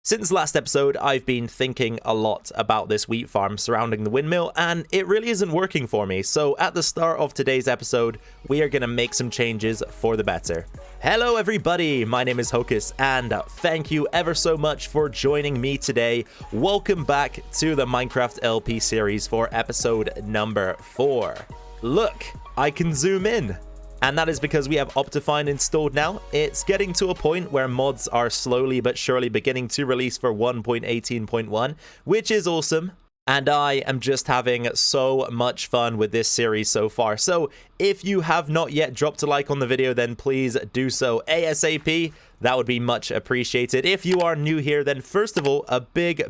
Since last episode, I've been thinking a lot about this wheat farm surrounding the windmill, and it really isn't working for me. So at the start of today's episode, we are going to make some changes for the better. Hello everybody, my name is Hocus, and thank you ever so much for joining me today. Welcome back to the Minecraft LP series for episode number 4. Look, I can zoom in. And that is because we have Optifine installed now. It's getting to a point where mods are slowly but surely beginning to release for 1.18.1, which is awesome. And I am just having so much fun with this series so far. So if you have not yet dropped a like on the video, then please do so ASAP. That would be much appreciated. If you are new here, then first of all, a big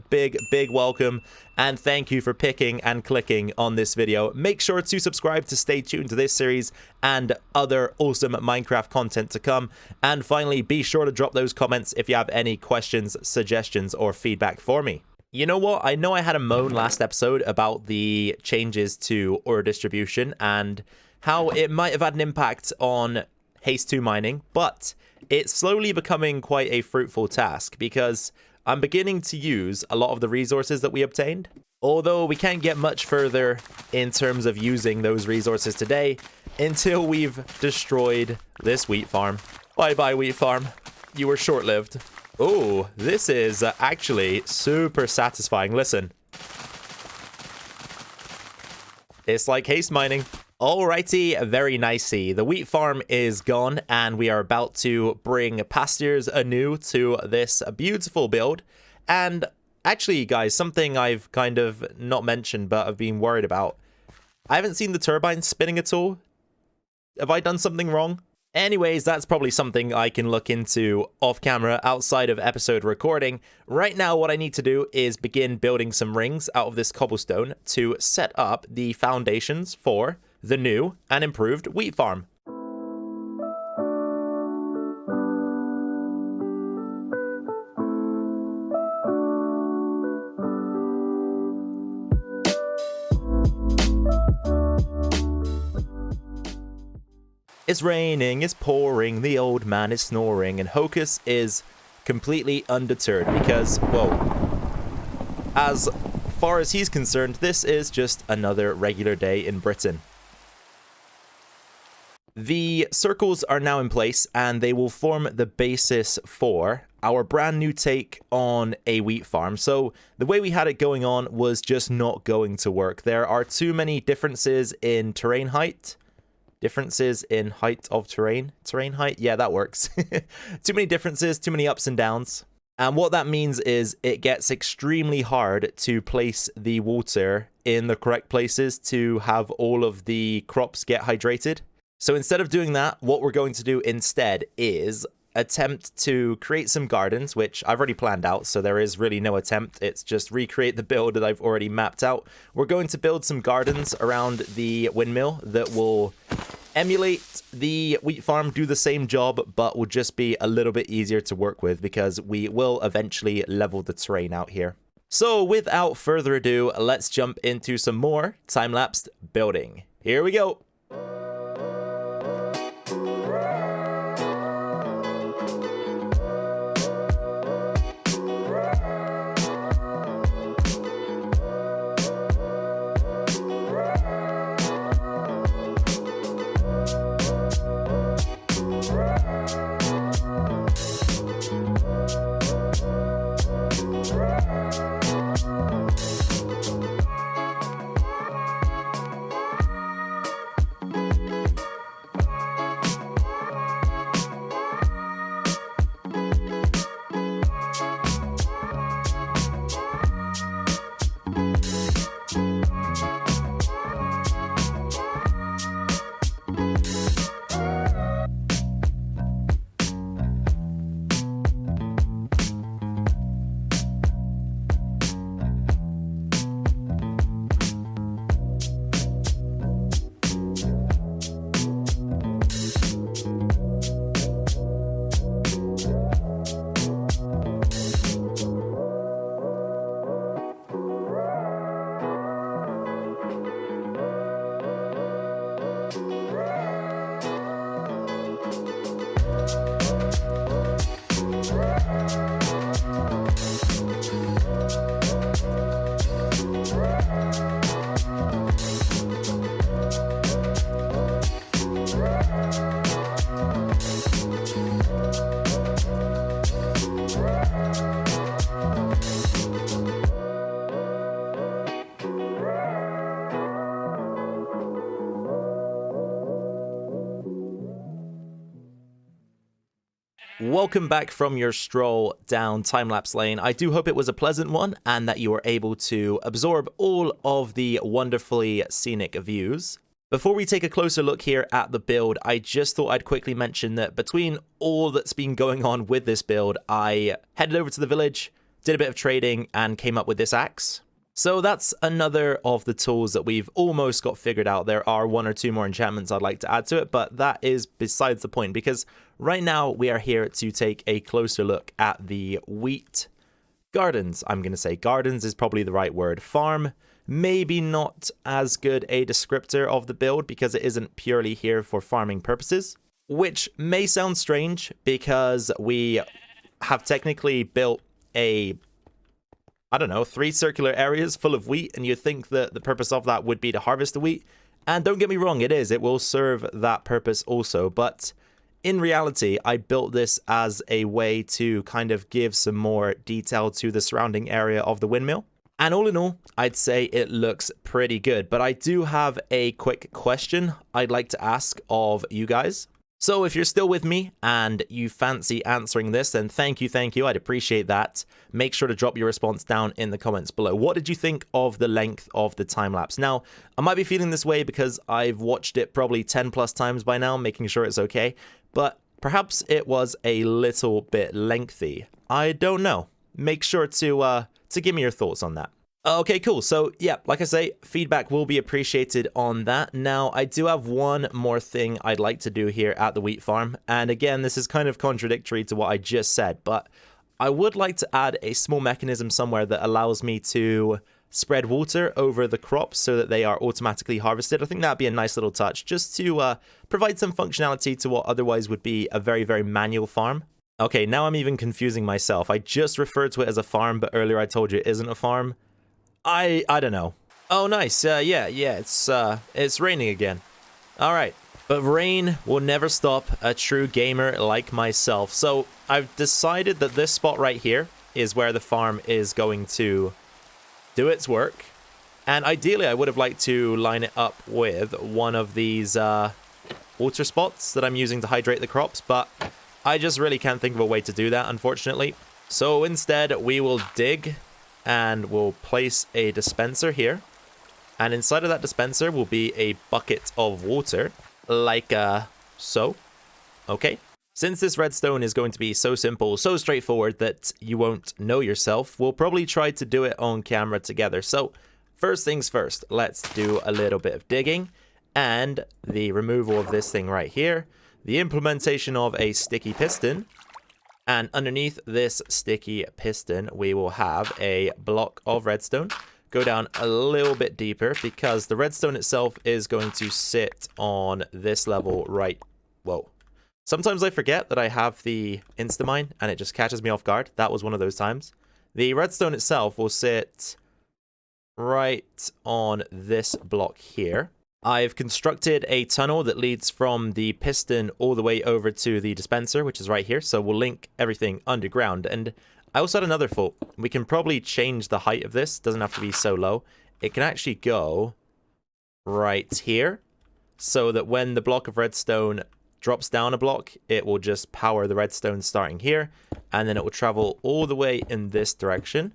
welcome. And thank you for picking and clicking on this video. Make sure to subscribe to stay tuned to this series and other awesome Minecraft content to come. And finally, be sure to drop those comments if you have any questions, suggestions, or feedback for me. You know what? I know I had a moan last episode about the changes to ore distribution and how it might have had an impact on Haste 2 mining, but it's slowly becoming quite a fruitful task because I'm beginning to use a lot of the resources that we obtained. Although we can't get much further in terms of using those resources today until we've destroyed this wheat farm. Bye-bye, wheat farm. You were short-lived. Oh, this is actually super satisfying. Listen. It's like haste mining. Alrighty, very nicey. The wheat farm is gone, and we are about to bring pastures anew to this beautiful build. And actually, guys, something I've kind of not mentioned, but I've been worried about. I haven't seen the turbine spinning at all. Have I done something wrong? Anyways, that's probably something I can look into off camera outside of episode recording. Right now, what I need to do is begin building some rings out of this cobblestone to set up the foundations for the new and improved wheat farm. It's raining, it's pouring, the old man is snoring, and Hocus is completely undeterred because, whoa, as far as he's concerned, this is just another regular day in Britain. The circles are now in place, and they will form the basis for our brand new take on a wheat farm. So the way we had it going on was just not going to work. There are too many differences in terrain height. Differences in height of terrain. Terrain height? Yeah, that works. Too many differences, too many ups and downs. And what that means is it gets extremely hard to place the water in the correct places to have all of the crops get hydrated. So instead of doing that, what we're going to do instead is attempt to create some gardens, which I've already planned out, so there is really no attempt. It's just recreate the build that I've already mapped out. We're going to build some gardens around the windmill that will emulate the wheat farm, do the same job, but will just be a little bit easier to work with because we will eventually level the terrain out here. So without further ado, let's jump into some more time-lapsed building. Here we go. Welcome back from your stroll down time-lapse lane. I do hope it was a pleasant one and that you were able to absorb all of the wonderfully scenic views. Before we take a closer look here at the build, I just thought I'd quickly mention that between all that's been going on with this build, I headed over to the village, did a bit of trading, and came up with this axe. So that's another of the tools that we've almost got figured out. There are one or two more enchantments I'd like to add to it, but that is besides the point, because right now we are here to take a closer look at the wheat gardens. I'm going to say gardens is probably the right word. Farm, maybe not as good a descriptor of the build because it isn't purely here for farming purposes, which may sound strange because we have technically built I don't know, 3 circular areas full of wheat, and you'd think that the purpose of that would be to harvest the wheat. And don't get me wrong, it is. It will serve that purpose also. But in reality, I built this as a way to kind of give some more detail to the surrounding area of the windmill. And all in all, I'd say it looks pretty good. But I do have a quick question I'd like to ask of you guys. So if you're still with me and you fancy answering this, then thank you, I'd appreciate that. Make sure to drop your response down in the comments below. What did you think of the length of the time-lapse? Now, I might be feeling this way because I've watched it probably 10 plus times by now, making sure it's okay, but perhaps it was a little bit lengthy. I don't know. Make sure to give me your thoughts on that. Okay, cool. So, yeah, like I say, feedback will be appreciated on that. Now, I do have one more thing I'd like to do here at the wheat farm. And again, this is kind of contradictory to what I just said, but I would like to add a small mechanism somewhere that allows me to spread water over the crops so that they are automatically harvested. I think that'd be a nice little touch just to provide some functionality to what otherwise would be a very, very manual farm. Okay, now I'm even confusing myself. I just referred to it as a farm, but earlier I told you it isn't a farm. I don't know. Oh, nice. Yeah, it's raining again. All right. But rain will never stop a true gamer like myself. So I've decided that this spot right here is where the farm is going to do its work. And ideally, I would have liked to line it up with one of these water spots that I'm using to hydrate the crops. But I just really can't think of a way to do that, unfortunately. So instead, we will dig and we'll place a dispenser here. And inside of that dispenser will be a bucket of water, like so. Okay. Since this redstone is going to be so simple, so straightforward that you won't know yourself, we'll probably try to do it on camera together. So first things first, let's do a little bit of digging and the removal of this thing right here, the implementation of a sticky piston. And underneath this sticky piston, we will have a block of redstone. Go down a little bit deeper because the redstone itself is going to sit on this level right... Whoa. Sometimes I forget that I have the Instamine and it just catches me off guard. That was one of those times. The redstone itself will sit right on this block here. I've constructed a tunnel that leads from the piston all the way over to the dispenser, which is right here. So we'll link everything underground. And I also had another thought. We can probably change the height of this. It doesn't have to be so low. It can actually go right here so that when the block of redstone drops down a block, it will just power the redstone starting here. And then it will travel all the way in this direction,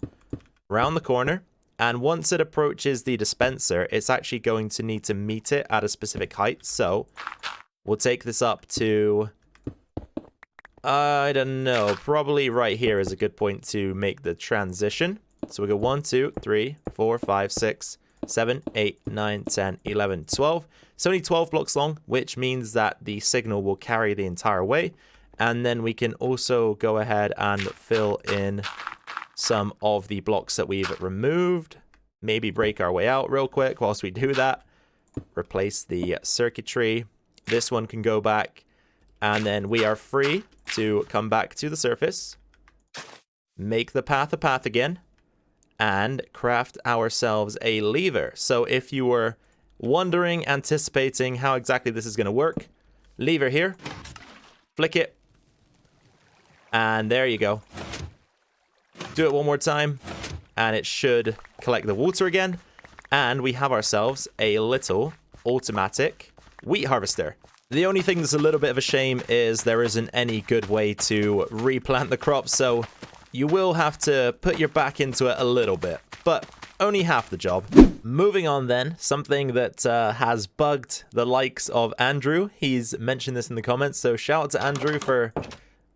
around the corner. And once it approaches the dispenser, it's actually going to need to meet it at a specific height. So we'll take this up to, I don't know, probably right here is a good point to make the transition. So we go 1, 2, 3, 4, 5, 6, 7, 8, 9, 10, 11, 12. It's only 12 blocks long, which means that the signal will carry the entire way. And then we can also go ahead and fill in some of the blocks that we've removed. Maybe break our way out real quick whilst we do that. Replace the circuitry. This one can go back. And then we are free to come back to the surface. Make the path a path again. And craft ourselves a lever. So if you were wondering, anticipating how exactly this is going to work, lever here. Flick it. And there you go. Do it one more time, and it should collect the water again. And we have ourselves a little automatic wheat harvester. The only thing that's a little bit of a shame is there isn't any good way to replant the crops, so you will have to put your back into it a little bit, but only half the job. Moving on then, something that has bugged the likes of Andrew. He's mentioned this in the comments, so shout out to Andrew for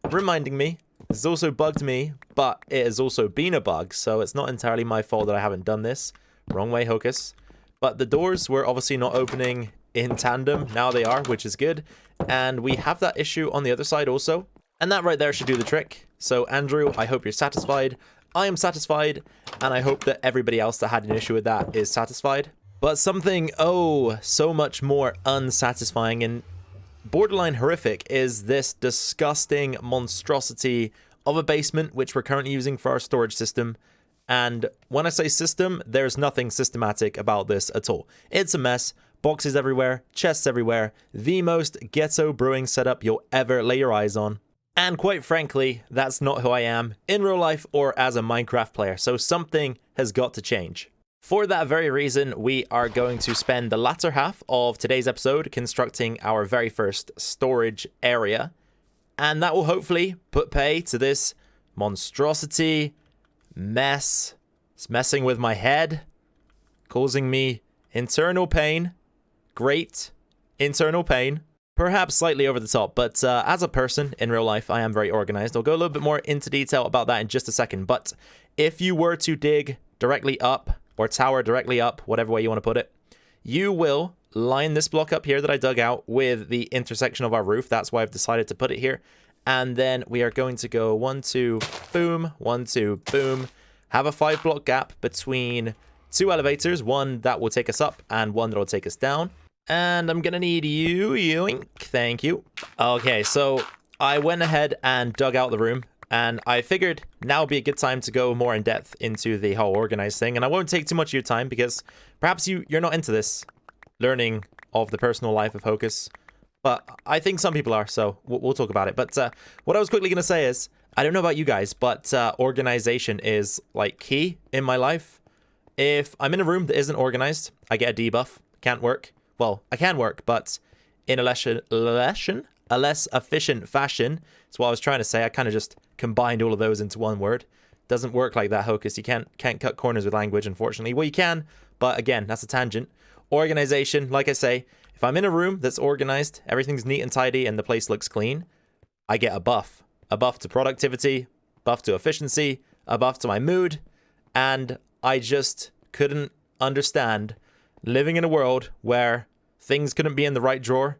reminding me. It's also bugged me, but it has also been a bug, so it's not entirely my fault that I haven't done this. Wrong way, Hocus. But the doors were obviously not opening in tandem. Now they are, which is good. And we have that issue on the other side also. And that right there should do the trick. So Andrew, I hope you're satisfied. I am satisfied. And I hope that everybody else that had an issue with that is satisfied. But something, oh, so much more unsatisfying and borderline horrific is this disgusting monstrosity of a basement, which we're currently using for our storage system. And when I say system, there's nothing systematic about this at all. It's a mess. Boxes everywhere, chests everywhere, the most ghetto brewing setup you'll ever lay your eyes on. And quite frankly, that's not who I am in real life or as a Minecraft player, so something has got to change. For that very reason, we are going to spend the latter half of today's episode constructing our very first storage area, and that will hopefully put pay to this monstrosity, mess. It's messing with my head, causing me internal pain. Great internal pain. Perhaps slightly over the top, but as a person in real life, I am very organized. I'll go a little bit more into detail about that in just a second. But if you were to dig directly up or tower directly up, whatever way you want to put it, you will line this block up here that I dug out with the intersection of our roof. That's why I've decided to put it here. And then we are going to go 1, 2, boom, 1, 2, boom. Have a 5-block gap between 2 elevators, one that will take us up and one that will take us down. And I'm gonna need you, yoink, thank you. Okay, so I went ahead and dug out the room, and I figured now would be a good time to go more in depth into the whole organized thing. And I won't take too much of your time because perhaps you're not into this learning of the personal life of Hocus, but I think some people are, so we'll talk about it. But what I was quickly gonna say is, I don't know about you guys, but organization is like key in my life. If I'm in a room that isn't organized, I get a debuff. Can't work. Well, I can work, but in a less efficient fashion. That's what I was trying to say. I kind of just combined all of those into one word. Doesn't work like that, Hocus. You can't cut corners with language, unfortunately. Well, you can, but again, that's a tangent. Organization, like I say, if I'm in a room that's organized, everything's neat and tidy, and the place looks clean, I get a buff. A buff to productivity, buff to efficiency, a buff to my mood, and I just couldn't understand living in a world where things couldn't be in the right drawer,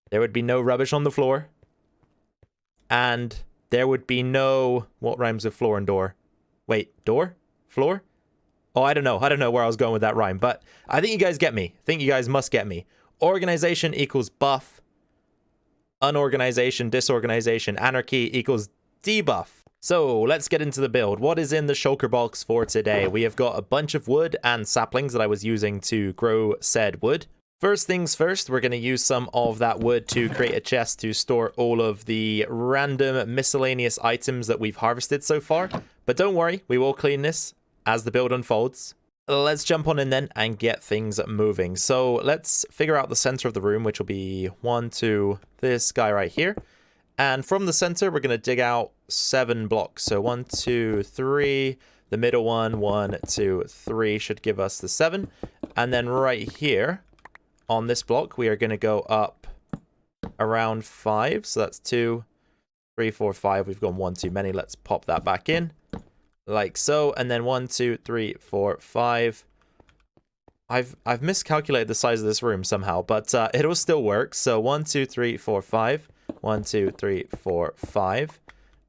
there would be no rubbish on the floor, and there would be no... What rhymes with floor and door? Wait, door? Floor? Oh, I don't know where I was going with that rhyme, but I think you guys get me. I think you guys must get me. Organization equals buff. Unorganization, disorganization, anarchy equals debuff. So let's get into the build. What is in the shulker box for today? We have got a bunch of wood and saplings that I was using to grow said wood. First things first, we're going to use some of that wood to create a chest to store all of the random miscellaneous items that we've harvested so far. But don't worry, we will clean this as the build unfolds. Let's jump on in then and get things moving. So let's figure out the center of the room, which will be 1, 2, this guy right here. And from the center, we're going to dig out 7 blocks. So 1, 2, 3. The middle one, 1, 2, 3 should give us the 7. And then right here on this block, we are going to go up around 5. So that's 2, 3, 4, 5. We've gone 1 too many. Let's pop that back in like so. And then 1, 2, 3, 4, 5. I've miscalculated the size of this room somehow, but it'll still work. So 1, 2, 3, 4, 5. 1, 2, 3, 4, 5.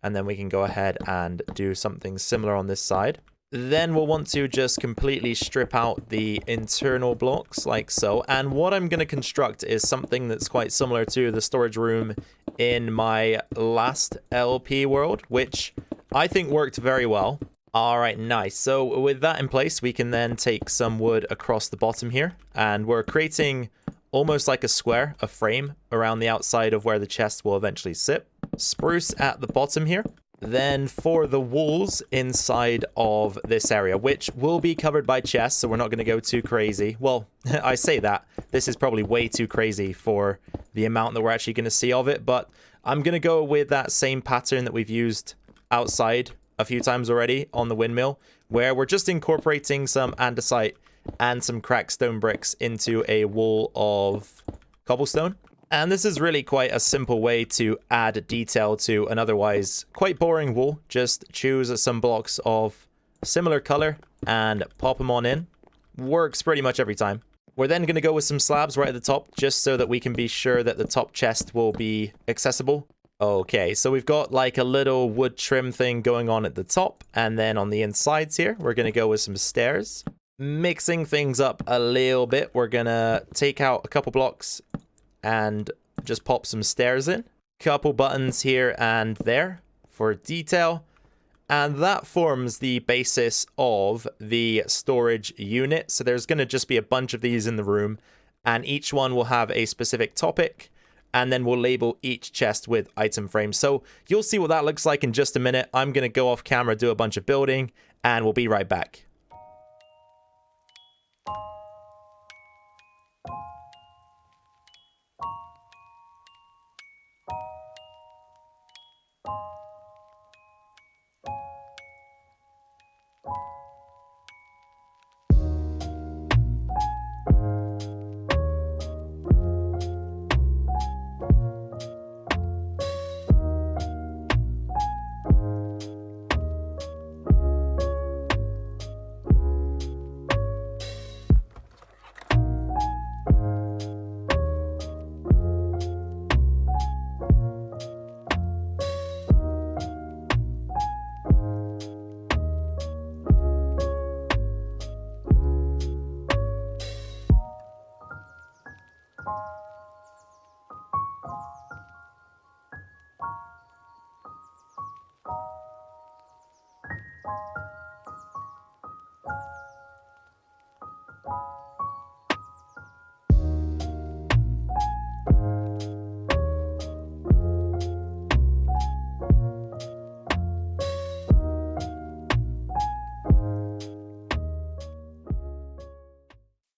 And then we can go ahead and do something similar on this side. Then we'll want to just completely strip out the internal blocks like so. And what I'm going to construct is something that's quite similar to the storage room in my last LP world, which I think worked very well. All right, nice. So with that in place, we can then take some wood across the bottom here. And we're creating almost like a square, a frame around the outside of where the chest will eventually sit. Spruce at the bottom here. Then for the walls inside of this area, which will be covered by chests, so we're not going to go too crazy. Well, I say that. This is probably way too crazy for the amount that we're actually going to see of it, but I'm going to go with that same pattern that we've used outside a few times already on the windmill, where we're just incorporating some andesite and some cracked stone bricks into a wall of cobblestone. And this is really quite a simple way to add detail to an otherwise quite boring wall. Just choose some blocks of similar color and pop them on in. Works pretty much every time. We're then going to go with some slabs right at the top, just so that we can be sure that the top chest will be accessible. Okay, so we've got like a little wood trim thing going on at the top, and then on the insides here, we're going to go with some stairs. Mixing things up a little bit, we're going to take out a couple blocks and just pop some stairs in. Couple buttons here and there for detail. And that forms the basis of the storage unit. So there's going to just be a bunch of these in the room, and each one will have a specific topic, and then we'll label each chest with item frames. So you'll see what that looks like in just a minute. I'm going to go off camera, do a bunch of building, and we'll be right back.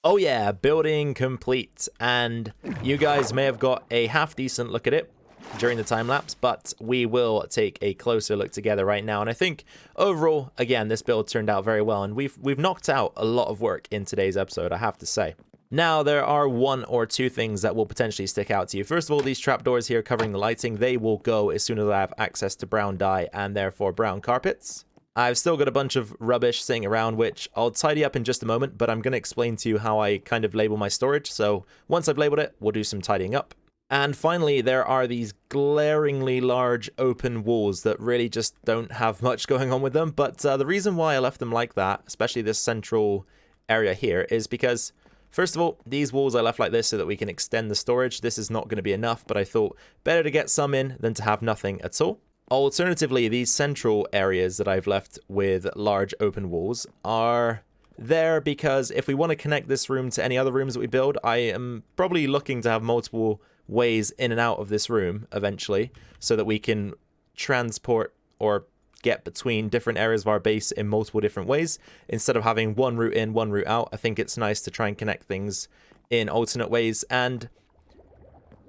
Oh yeah, building complete. And you guys may have got a half decent look at it during the time lapse, but we will take a closer look together right now. And I think overall, again, this build turned out very well, and we've knocked out a lot of work in today's episode, I have to say. Now, there are one or two things that will potentially stick out to you. First of all, these trapdoors here covering the lighting, they will go as soon as I have access to brown dye and therefore brown carpets. I've still got a bunch of rubbish sitting around, which I'll tidy up in just a moment, but I'm going to explain to you how I kind of label my storage. So once I've labeled it, we'll do some tidying up. And finally, there are these glaringly large open walls that really just don't have much going on with them. But the reason why I left them like that, especially this central area here, is because, first of all, these walls I left like this so that we can extend the storage. This is not going to be enough, but I thought better to get some in than to have nothing at all. Alternatively, these central areas that I've left with large open walls are there because if we want to connect this room to any other rooms that we build, I am probably looking to have multiple ways in and out of this room eventually so that we can transport or get between different areas of our base in multiple different ways. Instead of having one route in, one route out, I think it's nice to try and connect things in alternate ways. And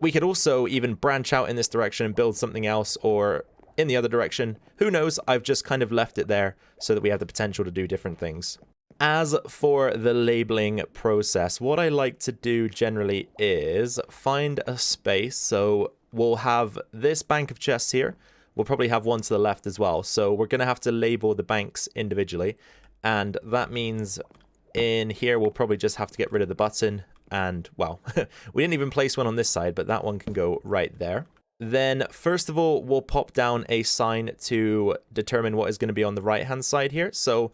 we could also even branch out in this direction and build something else, or in the other direction. Who knows? I've just kind of left it there so that we have the potential to do different things. As for the labeling process, what I like to do generally is find a space. So we'll have this bank of chests here. We'll probably have one to the left as well. So we're going to have to label the banks individually. And that means in here, we'll probably just have to get rid of the button. And, well, we didn't even place one on this side, but that one can go right there. Then, first of all, we'll pop down a sign to determine what is going to be on the right-hand side here. So,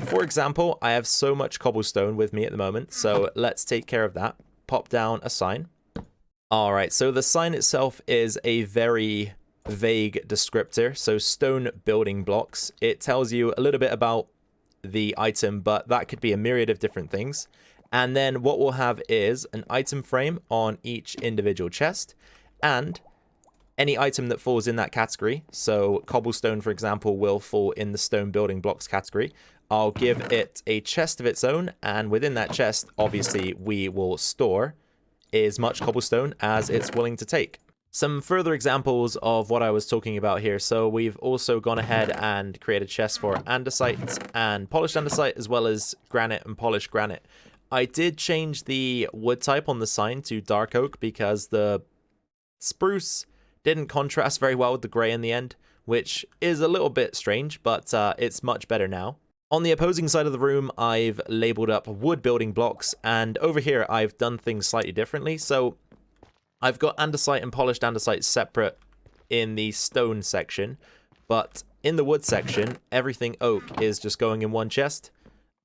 for example, I have so much cobblestone with me at the moment, so let's take care of that. Pop down a sign. All right, so the sign itself is a very vague descriptor. So, stone building blocks. It tells you a little bit about the item, but that could be a myriad of different things. And then what we'll have is an item frame on each individual chest, and any item that falls in that category, so cobblestone, for example, will fall in the stone building blocks category. I'll give it a chest of its own, and within that chest, obviously, we will store as much cobblestone as it's willing to take. Some further examples of what I was talking about here. So we've also gone ahead and created chests for andesite and polished andesite, as well as granite and polished granite. I did change the wood type on the sign to dark oak because the spruce didn't contrast very well with the grey in the end, which is a little bit strange, but it's much better now. On the opposing side of the room, I've labeled up wood building blocks, and over here I've done things slightly differently. So I've got andesite and polished andesite separate in the stone section, but in the wood section, everything oak is just going in one chest.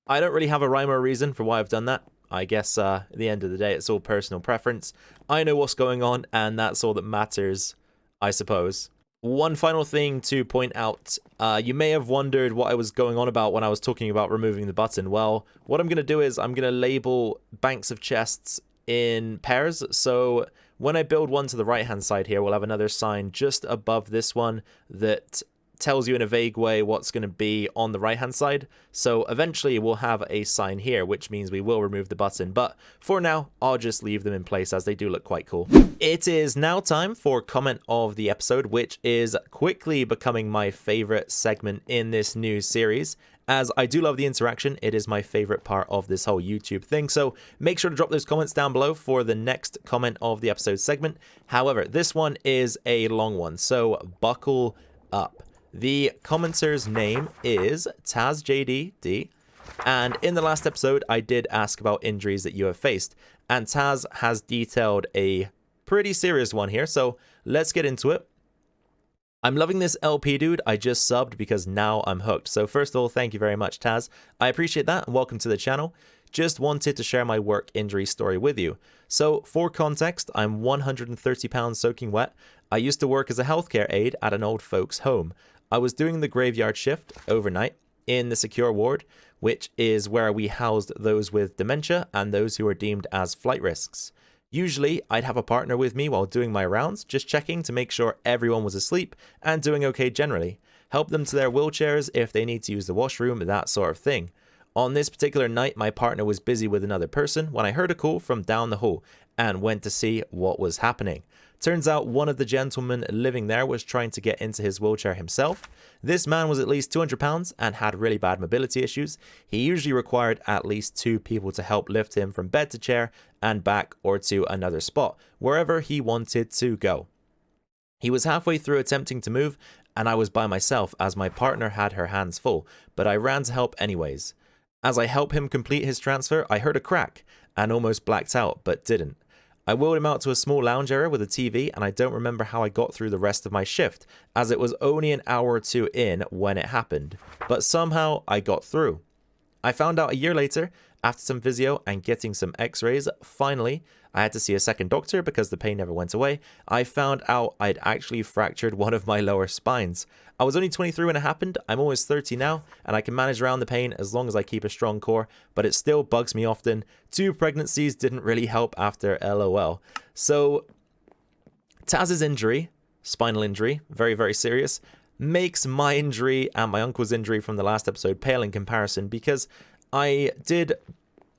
I don't really have a rhyme or reason for why I've done that. I guess at the end of the day, it's all personal preference. I know what's going on, and that's all that matters, I suppose. One final thing to point out, you may have wondered what I was going on about when I was talking about removing the button. Well, what I'm going to do is I'm going to label banks of chests in pairs. So when I build one to the right hand side here, we'll have another sign just above this one that tells you in a vague way what's going to be on the right hand side. So eventually we'll have a sign here, which means we will remove the button, but for now I'll just leave them in place as they do look quite cool. It is now time for comment of the episode, which is quickly becoming my favorite segment in this new series. As I do love the interaction, it is my favorite part of this whole YouTube thing. So make sure to drop those comments down below for the next comment of the episode segment. However, this one is a long one, so buckle up. The commenter's name is TazJDD, and in the last episode, I did ask about injuries that you have faced, and Taz has detailed a pretty serious one here, so let's get into it. I'm loving this LP, dude. I just subbed because now I'm hooked. So first of all, thank you very much, Taz. I appreciate that, and welcome to the channel. Just wanted to share my work injury story with you. So for context, I'm 130 pounds soaking wet. I used to work as a healthcare aide at an old folks' home. I was doing the graveyard shift overnight in the secure ward, which is where we housed those with dementia and those who are deemed as flight risks. Usually, I'd have a partner with me while doing my rounds, just checking to make sure everyone was asleep and doing okay generally. Help them to their wheelchairs if they need to use the washroom, that sort of thing. On this particular night, my partner was busy with another person when I heard a call from down the hall and went to see what was happening. Turns out one of the gentlemen living there was trying to get into his wheelchair himself. This man was at least 200 pounds and had really bad mobility issues. He usually required at least 2 people to help lift him from bed to chair and back or to another spot, wherever he wanted to go. He was halfway through attempting to move, and I was by myself as my partner had her hands full, but I ran to help anyways. As I helped him complete his transfer, I heard a crack and almost blacked out, but didn't. I wheeled him out to a small lounge area with a TV, and I don't remember how I got through the rest of my shift, as it was only an hour or two in when it happened, but somehow I got through. I found out a year later, after some physio and getting some x-rays, finally, I had to see a second doctor because the pain never went away. I found out I'd actually fractured one of my lower spines. I was only 23 when it happened. I'm almost 30 now, and I can manage around the pain as long as I keep a strong core, but it still bugs me often. 2 pregnancies didn't really help after, LOL. So, Taz's injury, spinal injury, very, very serious, makes my injury and my uncle's injury from the last episode pale in comparison, because I did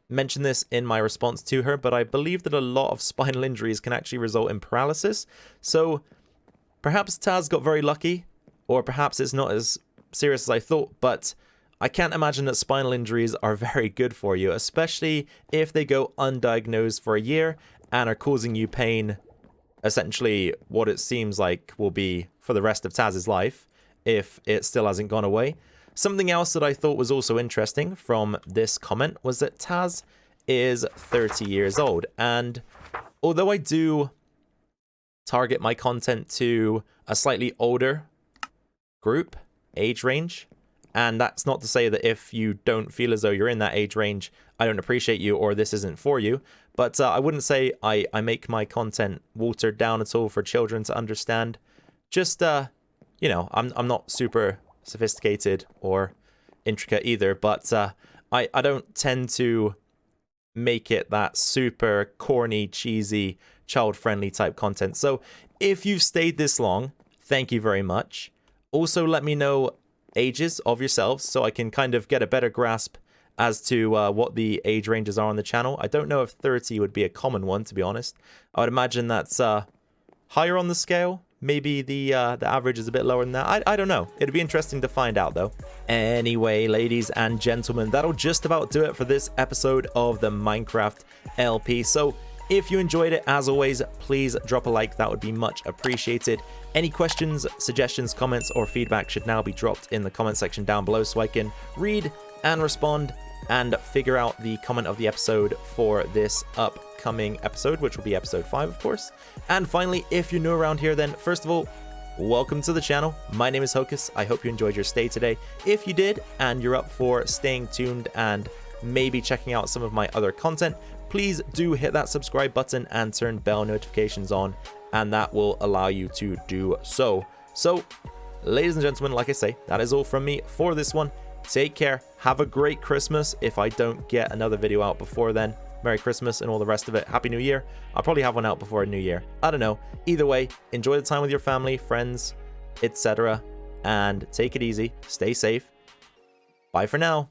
mention this in my response to her, but I believe that a lot of spinal injuries can actually result in paralysis. So perhaps Taz got very lucky, or perhaps it's not as serious as I thought, but I can't imagine that spinal injuries are very good for you, especially if they go undiagnosed for a year and are causing you pain, essentially what it seems like will be for the rest of Taz's life, if it still hasn't gone away. Something else that I thought was also interesting from this comment was that Taz is 30 years old, and although I do target my content to a slightly older group, age range, and that's not to say that if you don't feel as though you're in that age range, I don't appreciate you or this isn't for you, but I wouldn't say I make my content watered down at all for children to understand. Just, you know, I'm not super sophisticated or intricate either, but I don't tend to make it that super corny, cheesy child-friendly type content. So if you've stayed this long, thank you very much. Also, let me know ages of yourselves so I can kind of get a better grasp as to what the age ranges are on the channel. I don't know if 30 would be a common one, to be honest. I would imagine that's higher on the scale. Maybe the average is a bit lower than that. I don't know. It'd be interesting to find out, though. Anyway, ladies and gentlemen, that'll just about do it for this episode of the Minecraft LP. So if you enjoyed it, as always, please drop a like. That would be much appreciated. Any questions, suggestions, comments, or feedback should now be dropped in the comment section down below so I can read and respond and figure out the comment of the episode for this upcoming episode, which will be episode 5, of course. And finally, if you're new around here, then first of all, welcome to the channel. My name is Hocus. I hope you enjoyed your stay today. If you did, and you're up for staying tuned and maybe checking out some of my other content, please do hit that subscribe button and turn bell notifications on, and that will allow you to do so. So, ladies and gentlemen, like I say, that is all from me for this one. Take care. Have a great Christmas. If I don't get another video out before then, Merry Christmas and all the rest of it. Happy New Year. I'll probably have one out before a New Year. I don't know. Either way, enjoy the time with your family, friends, etc. And take it easy. Stay safe. Bye for now.